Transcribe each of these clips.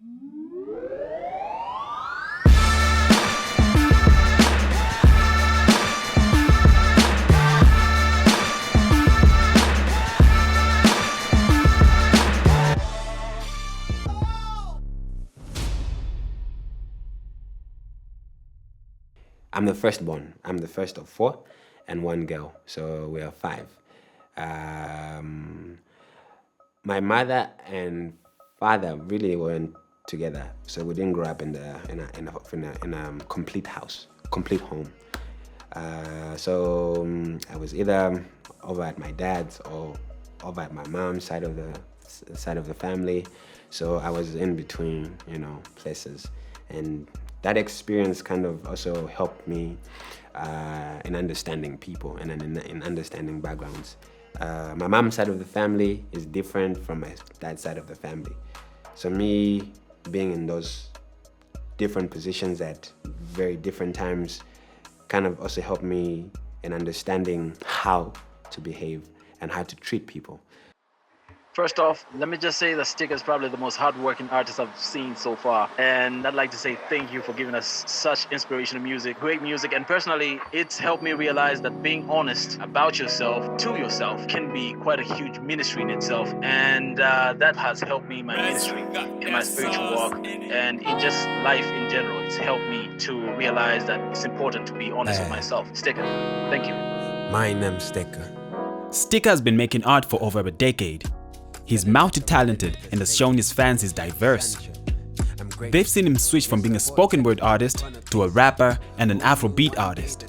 I'm the firstborn. I'm the first of 4 and 1 girl, so we are 5. My mother and father really weren't together, so we didn't grow up in a complete house, complete home. So I was either over at my dad's or over at my mom's side of the family. So I was in between, places, and that experience kind of also helped me in understanding people and in understanding backgrounds. My mom's side of the family is different from my dad's side of the family. So me being in those different positions at very different times kind of also helped me in understanding how to behave and how to treat people. First off, let me just say that Sticka is probably the most hardworking artist I've seen so far. And I'd like to say thank you for giving us such inspirational music, great music. And personally, it's helped me realize that being honest about yourself to yourself can be quite a huge ministry in itself. And that has helped me in my ministry, in my spiritual walk, and in just life in general. It's helped me to realize that it's important to be honest with myself. Sticka, thank you. My name's Sticka. Sticka has been making art for over a decade. He's multi-talented and has shown his fans he's diverse. They've seen him switch from being a spoken word artist to a rapper and an Afrobeat artist.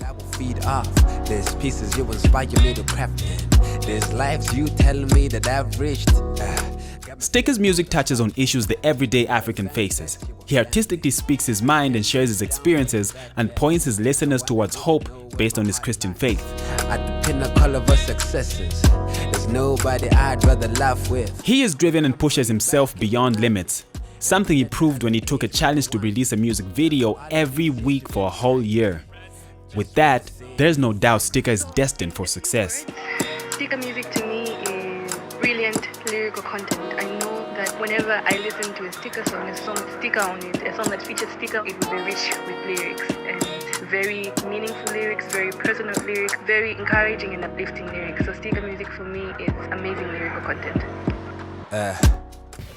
There's pieces you inspire me to craft. There's lives you tell me that I've reached. Sticka's music touches on issues the everyday African faces. He artistically speaks his mind and shares his experiences and points his listeners towards hope based on his Christian faith. At the pinnacle of our successes, there's nobody I'd rather laugh with. He is driven and pushes himself beyond limits, something he proved when he took a challenge to release a music video every week for a whole year. With that, there's no doubt Sticka is destined for success. Sticka music to me is brilliant lyrical content. I know that whenever I listen to a Sticka song, a song with Sticka on it, a song that features Sticka, it will be rich with lyrics and very meaningful lyrics, very personal lyrics, very encouraging and uplifting lyrics. So Sticka music for me is amazing lyrical content.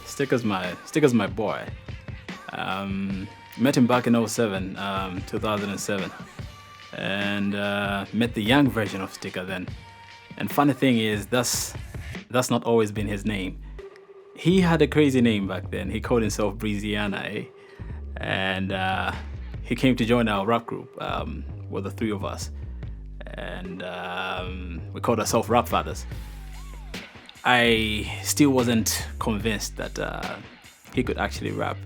Sticka's my boy. Met him back in 2007, and met the young version of Sticka then. And funny thing is, that's not always been his name. He had a crazy name back then. He called himself Breeziana, and he came to join our rap group with the 3 of us, and we called ourselves Rap Fathers. I still wasn't convinced that he could actually rap,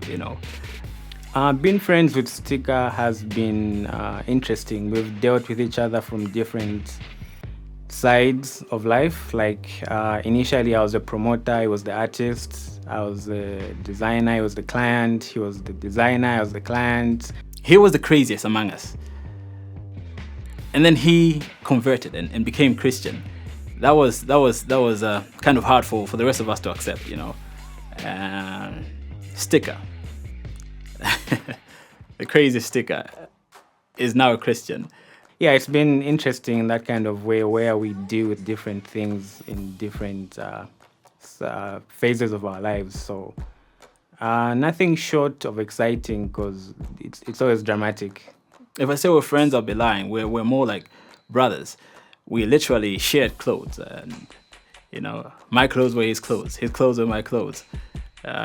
Being friends with Sticka has been interesting. We've dealt with each other from different sides of life. Like initially I was a promoter, he was the artist. I was the designer, he was the client. He was the designer, I was the client. He was the craziest among us. And then he converted and became Christian. That was kind of hard for the rest of us to accept, Sticka, the crazy Sticka, is now a Christian. Yeah, it's been interesting in that kind of way where we deal with different things in different phases of our lives. So nothing short of exciting, because it's always dramatic. If I say we're friends, I'll be lying. We're more like brothers. We literally shared clothes, and my clothes were his clothes were my clothes.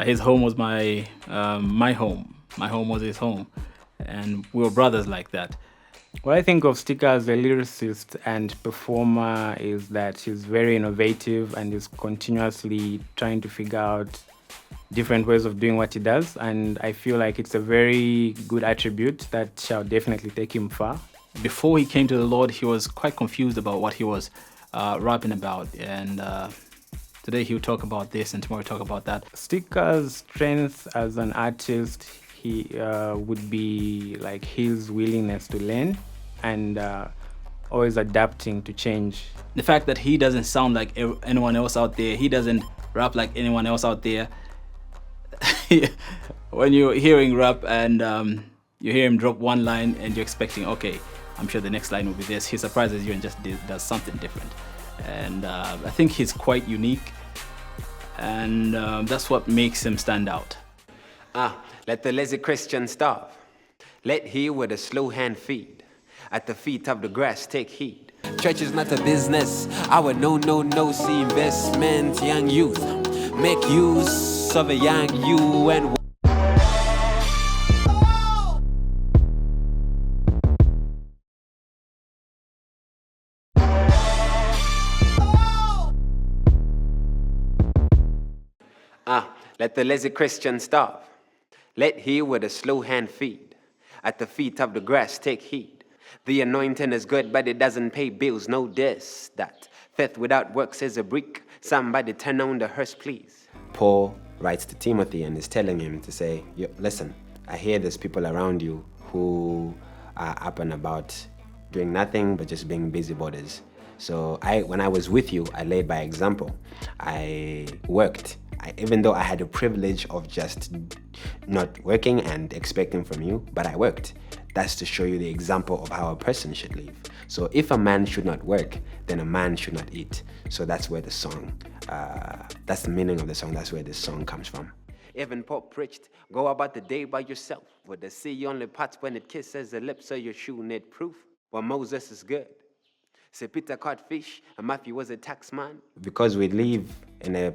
His home was my home. My home was his home, and we were brothers like that. What I think of Sticka as a lyricist and performer is that he's very innovative and is continuously trying to figure out different ways of doing what he does, and I feel like it's a very good attribute that shall definitely take him far. Before he came to the Lord, he was quite confused about what he was rapping about, and today he'll talk about this and tomorrow he'll talk about that. Sticka's strength as an artist, he would be like his willingness to learn and always adapting to change. The fact that he doesn't sound like anyone else out there, he doesn't rap like anyone else out there. when you're hearing rap and you hear him drop one line and you're expecting, okay, I'm sure the next line will be this. He surprises you and just does something different. And I think he's quite unique, and that's what makes him stand out. Let the lazy Christian starve. Let he with a slow hand feed. At the feet of the grass take heed. Church is not a business. Our no see investment. Young youth, make use of a young you and let the lazy Christian starve. Let he with a slow hand feed. At the feet of the grass take heed. The anointing is good, but it doesn't pay bills. No this, that. Faith without works is a brick. Somebody turn on the hearse, please. Paul writes to Timothy and is telling him to say, listen, I hear there's people around you who are up and about doing nothing but just being busybodies. So when I was with you, I led by example. I worked. Even though I had the privilege of just not working and expecting from you, but I worked. That's to show you the example of how a person should live. So if a man should not work, then a man should not eat. So that's where the song, that's the meaning of the song. That's where this song comes from. Even Pope preached, go about the day by yourself. With the sea only parts when it kisses the lips, so your shoe need proof. Well, Moses is good. Say Peter caught fish, and Matthew was a taxman. Because we live in a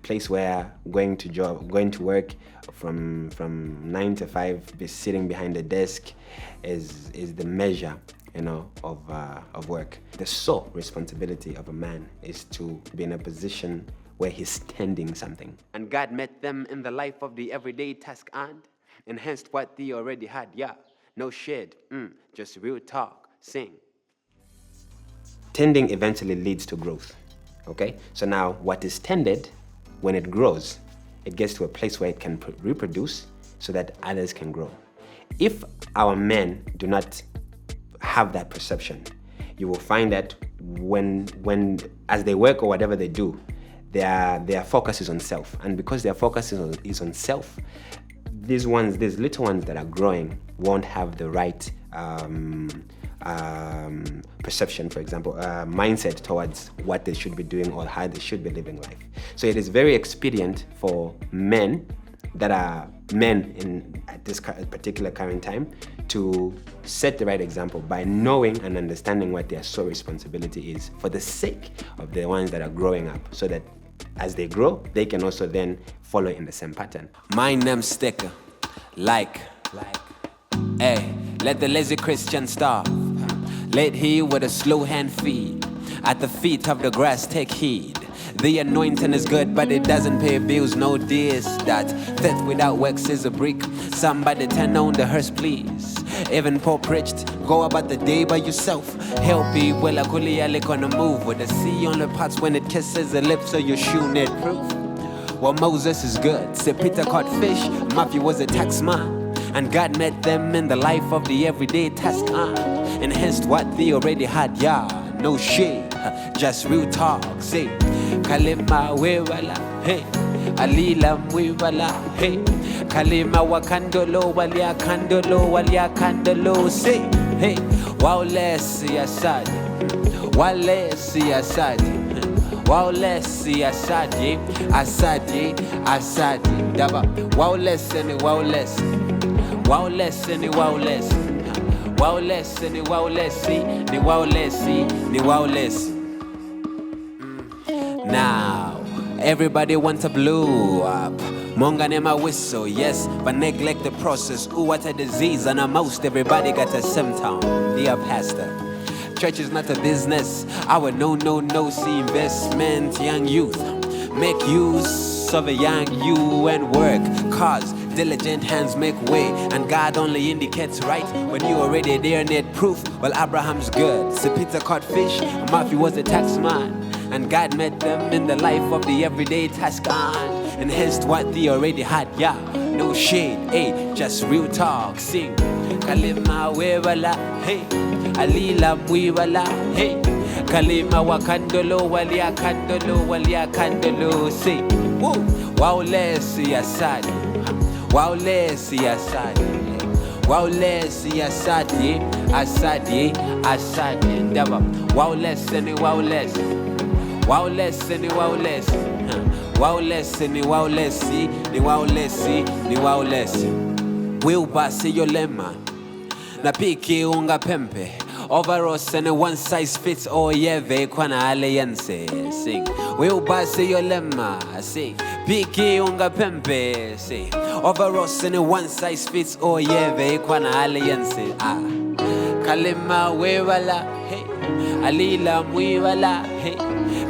place where going to work from 9 to 5, be sitting behind a desk is the measure, of work. The sole responsibility of a man is to be in a position where he's tending something. And God met them in the life of the everyday task and enhanced what they already had. Yeah, no shade, just real talk, sing. Tending eventually leads to growth, okay? So now what is tended, when it grows, it gets to a place where it can reproduce so that others can grow. If our men do not have that perception, you will find that when as they work or whatever they do, their focus is on self. And because their focus is on self, these little ones that are growing won't have the right perception, for example, mindset towards what they should be doing or how they should be living life. So it is very expedient for men that are men at this particular current time to set the right example by knowing and understanding what their sole responsibility is for the sake of the ones that are growing up, so that as they grow, they can also then follow in the same pattern. My name's Sticka, hey, let the lazy Christian starve. Let he with a slow hand feed. At the feet of the grass take heed. The anointing is good, but it doesn't pay bills. No this, that. Faith without works is a brick. Somebody turn on the hearse, please. Even Paul preached, go about the day by yourself. Help people, like on the move. With the sea on the parts when it kisses the lips, so your shoe need proof. Well, Moses is good. Say Peter caught fish, Matthew was a taxman. And God met them in the life of the everyday task and enhanced what they already had. Yeah, no shade, just real talk. Say, Kalima wewala, hey, Alila wewala, hey, Kalima wakandolo, walia kandolo, say, hey, Waulesi Assad, Waulesi Assad, Waulesi Assad, Daba, Waulesi and Waulesi. Waulesi. Now, everybody wants a blow up. Monga nema whistle, yes, but neglect the process. Ooh, what a disease, and most everybody got a symptom. Dear pastor, church is not a business. Our no see investment. Young youth, make use of a young you and work, cause diligent hands make way, and God only indicates right when you already there need proof. Well, Abraham's good, so Peter caught fish, Matthew was a taxman, and God met them in the life of the everyday task and enhanced what they already had. Yeah, no shade, hey, just real talk. Sing, Kalima wewala, hey, Alila wewala, hey, Kalima wakandolo, walia kandolo, say, woo, Waulesi Assad. Waulesi Asadi ndaba Waulesi ni Waulesi Wilbasi yolema na piki unga pempe overalls and one size fits all yeve kwana alliance sing Wilbasi yolema sing piki unga pempe sing overalls and one size fits all yeve kwana alliance kalima wewala hey alila mwiwala hey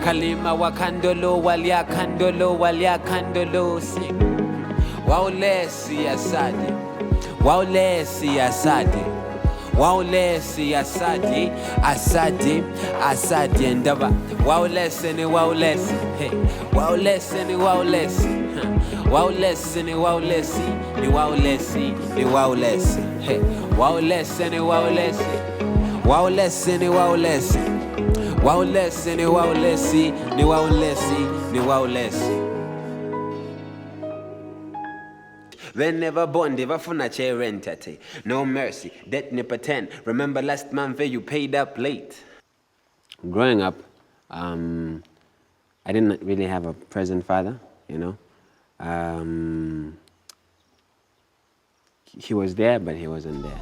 kalima wakandolo walia kandolo sing Waulesi Asadi ndaba Waulesi ni Waulesi hey Waulesi hey Waulesi Whenever born, they vafuna che rentate. No mercy, debt ni pretend. Remember last month you paid up late. Growing up, I didn't really have a present father, you know. He was there, but he wasn't there.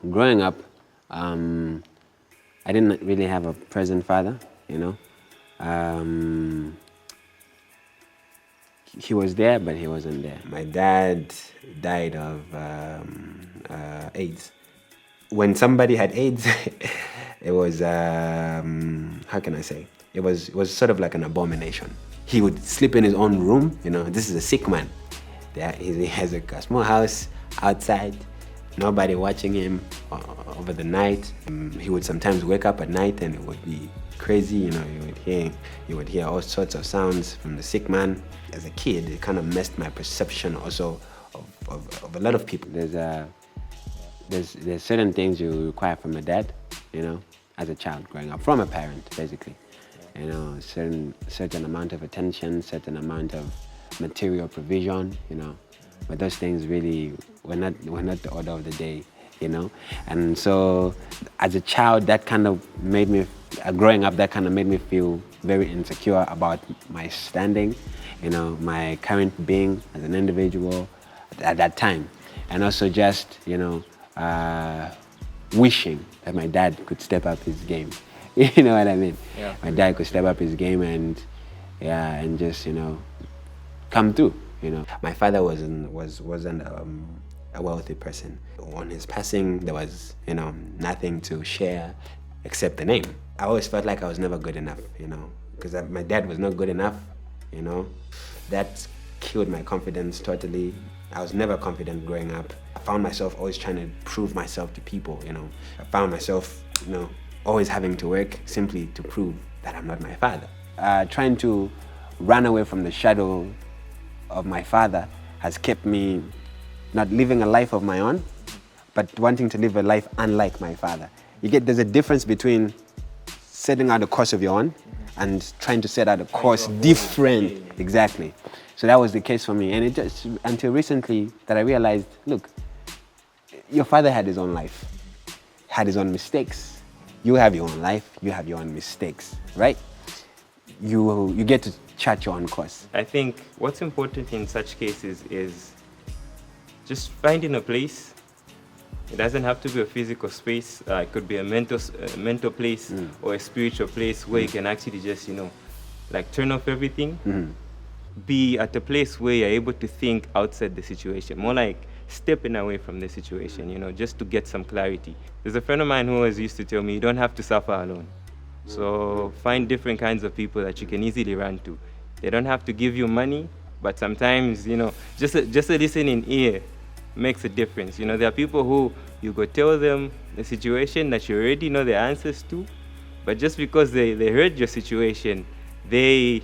Growing up, I didn't really have a present father, you know. He was there, but he wasn't there. My dad died of AIDS. When somebody had AIDS, it was, how can I say? It was sort of like an abomination. He would sleep in his own room, you know. This is a sick man. He has a small house outside. Nobody watching him over the night. He would sometimes wake up at night and it would be crazy, you know. You would hear all sorts of sounds from the sick man. As a kid, it kind of messed my perception also of a lot of people. There's certain things you require from a dad, you know, as a child growing up, from a parent basically. You know, certain amount of attention, certain amount of material provision, you know. But those things really were not the order of the day, you know. And so, as a child, that kind of made me, growing up, that kind of made me feel very insecure about my standing, you know, my current being as an individual at that time, and also just, you know, wishing that my dad could step up his game. You know what I mean? Yeah. My dad could step up his game and just, you know, come through. You know, my father wasn't a wealthy person. On his passing, there was, you know, nothing to share except the name. I always felt like I was never good enough, you know, because my dad was not good enough, you know. That killed my confidence totally. I was never confident growing up. I found myself always trying to prove myself to people, you know. I found myself, you know, always having to work simply to prove that I'm not my father. Trying to run away from the shadow of my father has kept me not living a life of my own, but wanting to live a life unlike my father. There's a difference between setting out a course of your own and trying to set out a course different. Exactly. So that was the case for me. And it just, until recently, that I realized, look, your father had his own life, had his own mistakes. You have your own life, you have your own mistakes, right? You get to chart your own course. I think what's important in such cases is just finding a place. It doesn't have to be a physical space. It could be a mental place or a spiritual place where you can actually just, you know, like turn off everything. Be at a place where you're able to think outside the situation, more like stepping away from the situation, you know, just to get some clarity. There's a friend of mine who always used to tell me, you don't have to suffer alone. So find different kinds of people that you can easily run to. They don't have to give you money, but sometimes, you know, just a listening ear makes a difference. You know, there are people who you go tell them the situation that you already know the answers to, but just because they heard your situation, it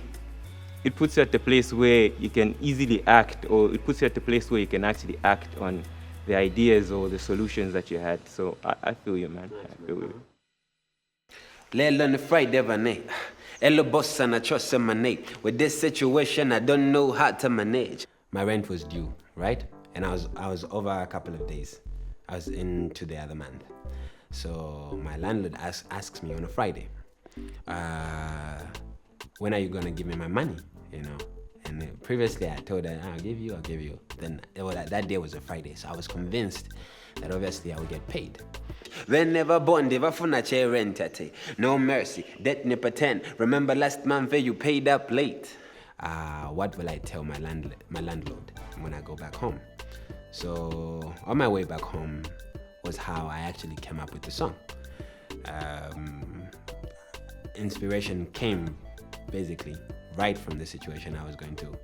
puts you at a place where you can easily act, or it puts you at a place where you can actually act on the ideas or the solutions that you had. So I feel you, man. I feel you. Lelo on Friday, Vane. Hello, boss, and I trust in my name. With this situation, I don't know how to manage. My rent was due, right? And I was over a couple of days. I was into the other month. So my landlord asks me on a Friday, when are you gonna give me my money? You know. And previously I told her, I'll give you. Then that day was a Friday, so I was convinced that obviously I would get paid. Whenever bond, ever funa che rent ate. No mercy, debt ni pretend. Remember last month you paid up late. What will I tell my landlord when I go back home? So on my way back home was how I actually came up with the song. Inspiration came basically right from the situation I was going through.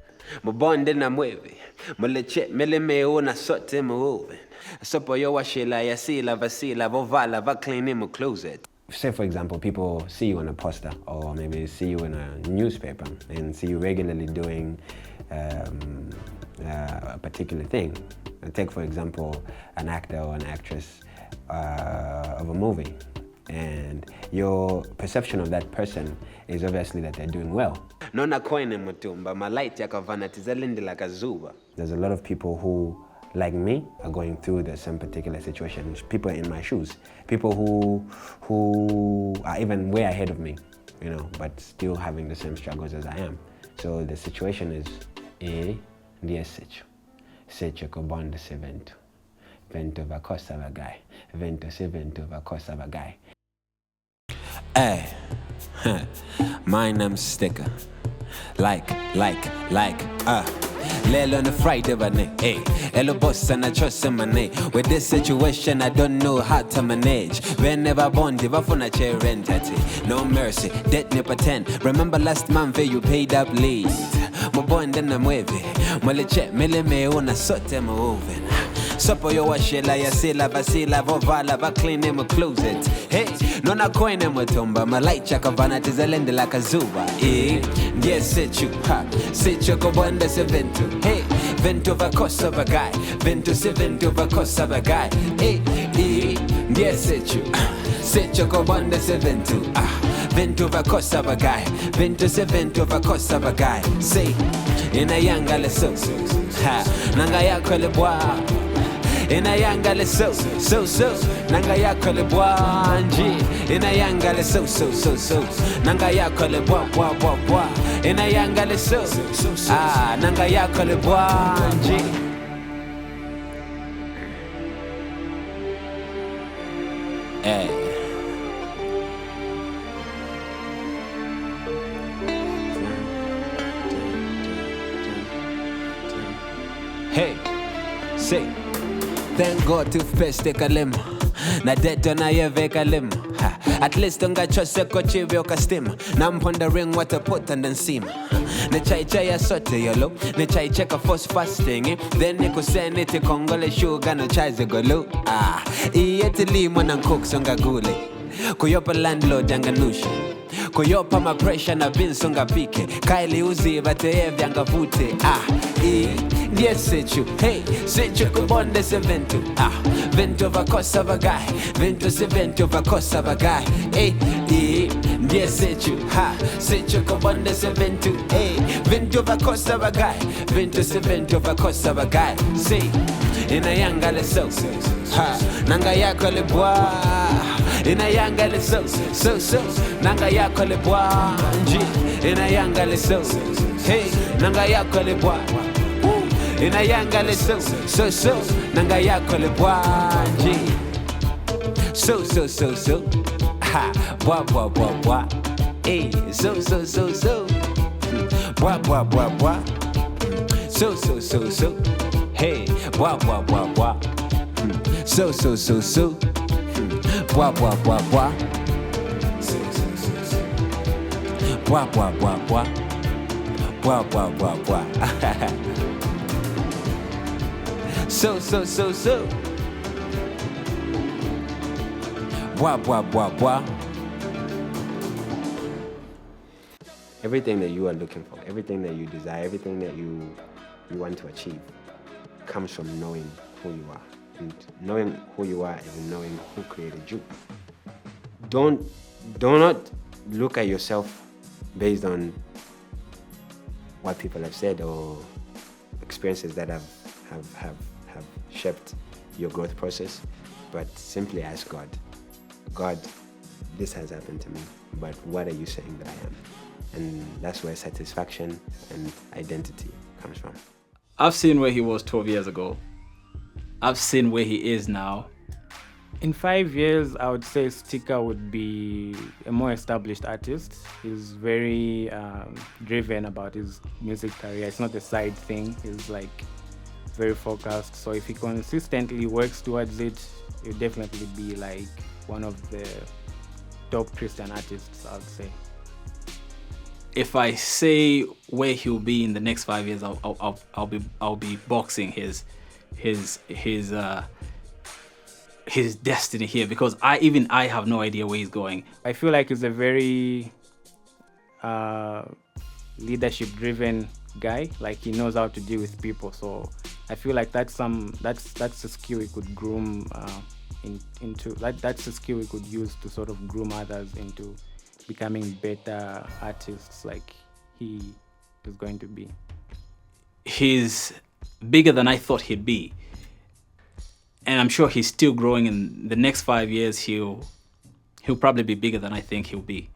Mbonde na mwewe, mleche melemeo na sote move. Sopo yo washela ya sila vasila vovala va clean in closet. Say for example, people see you on a poster or maybe see you in a newspaper and see you regularly doing a particular thing. Take for example an actor or an actress of a movie, and your perception of that person is obviously that they're doing well. There's a lot of people who, like me, are going through the same particular situation. People in my shoes, people who are even way ahead of me, you know, but still having the same struggles as I am. So the situation is dear Sichu Kobonda Sevento. Vento va costa va guy. Vento se vento va costa va guy. Hey, my name's Sticka. Lelo on a Friday, hey. Hello, boss, and I trust in my name. With this situation, I don't know how to manage. Whenever bond, if I phone a chair rent, no mercy, debt ni pretend. Remember last month you paid up late. My bond and I'm wavy. Mole check, mele me una sote moving. Sopo yo washela ya sila vasila vovala va clean in my closet. Hey, no na coin in my tumba. My light chakavana tizalende like a zuba. Yes, Sichu, Sichu kobonda se vento. Hey, vento va costa va guy. Vento se vento va costa va guy. Hey, yes, Sichu, Sichu kobonda se vento. Vento va costa va guy. Vento se vento va costa va guy. Say, in a yanga le so, nanga ya kole bois. Ina yanga le so, nanga yako le bwanji. Ina yanga le so, nanga yako le bwa. Ina yanga le so, nanga yako le bwanji. Hey, say. Thank God toothpaste take a limb. Na dead on a veka limb. At least don't got trust a coach vioka stim. Now I'm pondering what to put and then seam. Ne chai a sote yellow. Ne chai check a first fasting. Then ne ko send it to Congole sugar no chai zegolo. Iete limon and cook songa gule. Kuyopa landlord yanganusha. Kuyopa my pressure na bin songa pike. Kaili uzi vate vyanga vute. Yes, Sichu, hey, Sichu Kobonda se vento. Vento va costa va guy. Vento se vento va costa va guy. Hey, yes, Sichu, Sichu Kobonda se vento. Hey, vento va costa va guy. Vento se vento va costa va guy. Say, in a yanga le so, nanga yako le bois. In a yanga le so, nanga yako le bois. In a yanga le so, hey, nanga yako le bois. Ina yanga le so, nanga yako le bwanji. So, bwa. Hey, so. Bwa. So. Hey, bwa. So. Bwa. Bwa. So. Bwa. Everything that you are looking for, everything that you desire, everything that you want to achieve comes from knowing who you are. And knowing who you are is knowing who created you. Do not look at yourself based on what people have said or experiences that have shaped your growth process, but simply ask God, God, this has happened to me, but what are you saying that I am? And that's where satisfaction and identity comes from. I've seen where he was 12 years ago. I've seen where he is now. In 5 years, I would say Sticka would be a more established artist. He's very driven about his music career. It's not a side thing. He's like very focused. So if he consistently works towards it, he'll definitely be like one of the top Christian artists, I would say. If I say where he'll be in the next 5 years, I'll be boxing his destiny here, because I have no idea where he's going. I feel like he's a very leadership-driven guy. Like, he knows how to deal with people. So I feel like that's a skill he could groom into. That's a skill he could use to sort of groom others into becoming better artists, like he is going to be. He's bigger than I thought he'd be. And I'm sure he's still growing. In the next 5 years, he'll probably be bigger than I think he'll be.